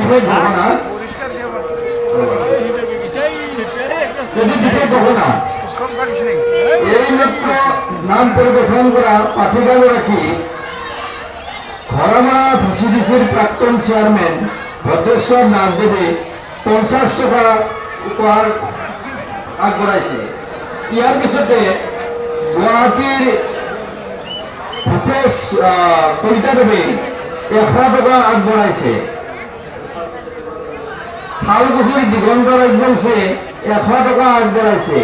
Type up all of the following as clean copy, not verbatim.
বিশেষ ঘটনা ঘটনা এইমাত্ৰ নাম পৰিবেশন কৰা পাঠিকাগৰাকী ঘৰামাৰা ভিচিডিচিৰ প্ৰাক্তন চেয়াৰমেন ভদ্ৰেশ্বৰ নাথদেৱে 50 টকা উপহাৰ আগবঢ়াইছে। ইয়াৰ পিছতে গুৱাহাটীৰ ভূপেশ কলিতাদেৱে 100 টকা আগবঢ়াইছে। শালকুছিৰ দিগন্ত ৰাজবংশে 100 টকা আগবঢ়াইছে।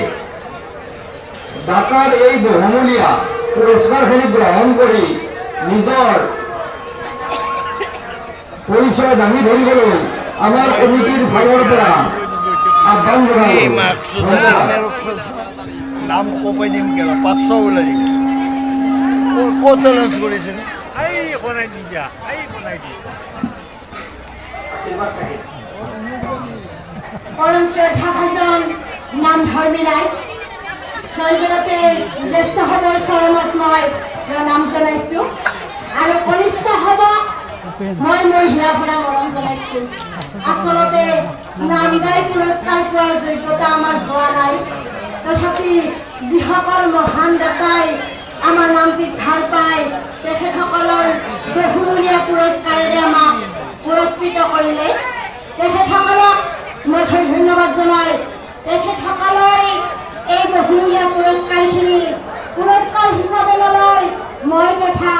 দাতাৰ এই বহুমূলীয়া পুৰস্কাৰখিনি গ্ৰহণ কৰি নিজৰ পৰিচয় দাঙি ধৰিবলৈ আমাৰ কমিটিৰ ফালৰ পৰা আহ্বান জনাইছোঁ। নাম কপাই দিম কেন 500 ওলাই দিম ক'ত চেলেঞ্জ কৰিছে পৰম শ্ৰদ্ধাভাজন নামধৰ্মী ৰাইজ জয় জগতৰ জ্যেষ্ঠ সবৰ চৰণত মই নাম জনাইছোঁ আৰু কনিষ্ঠ হ'ব মই মোৰ হিয়াভৰা মৰম জনাইছোঁ। আচলতে নাম গাই পুৰস্কাৰ পোৱাৰ যোগ্যতা আমাৰ হোৱা নাই, তথাপি যিসকল মহান দাতাই আমাৰ নামটিক ভাল পায় তেখেতসকলৰ বহুমূলীয়া পুৰস্কাৰেৰে আমাক পুৰস্কৃত কৰিলে। তেখেতসকলক মই ধন্যবাদ জনাই তেখেতসকলৰ এই বহুমূলীয়া পুৰস্কাৰখিনি পুৰস্কাৰ হিচাপে নলয় মই তথা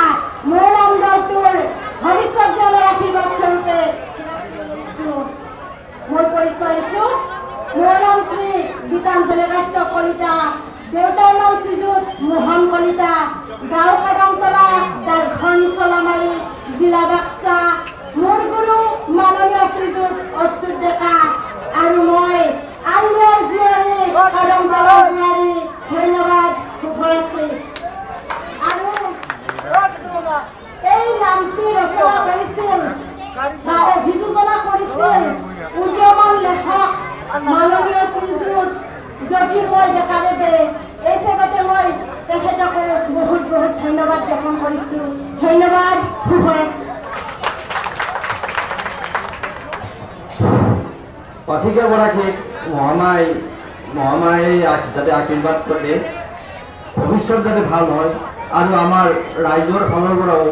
মোৰ নাম দলটোৰ ভৱিষ্যত জীৱনৰ আশীৰ্বাদ স্বৰূপে মোৰ পৰিচয় দিছোঁ। মোৰ নাম শ্ৰী গীতাঞ্জলি কাশ্যপ কলিতা, দেউতাৰ নাম শ্ৰীযুত মোহন কলিতা, গাঁও কদমতলা, ডাকঘৰ নিচলামাৰী, জিলা বাক্সা। মোৰ গুৰু মাননীয় শ্ৰীযুত অচ্যুত ডেকা আৰু মই আলুৱাৰ জীয়ৰী কদমতলাৰ বোৱাৰী। ধন্যবাদ, শুভৰাত্ৰি। আৰু এই নামটি ৰচনা কৰিছিল বা অভিযোজনা কৰিছিল উদীয়মান লেখক মাননীয় শ্ৰীযুত জ্যোতিৰ্ময় ডেকাদেৱে। এই চেগতে মই তেখেতকো বহুত বহুত ধন্যবাদ জ্ঞাপন কৰিছোঁ। ধন্যবাদ, শুভৰাত্ৰি। পাঠিকাগৰাকীক মহামায়ে যাতে আশীৰ্বাদ কৰে, ভৱিষ্যত যাতে ভাল হয় আৰু আমাৰ ৰাইজৰ ফালৰ পৰাও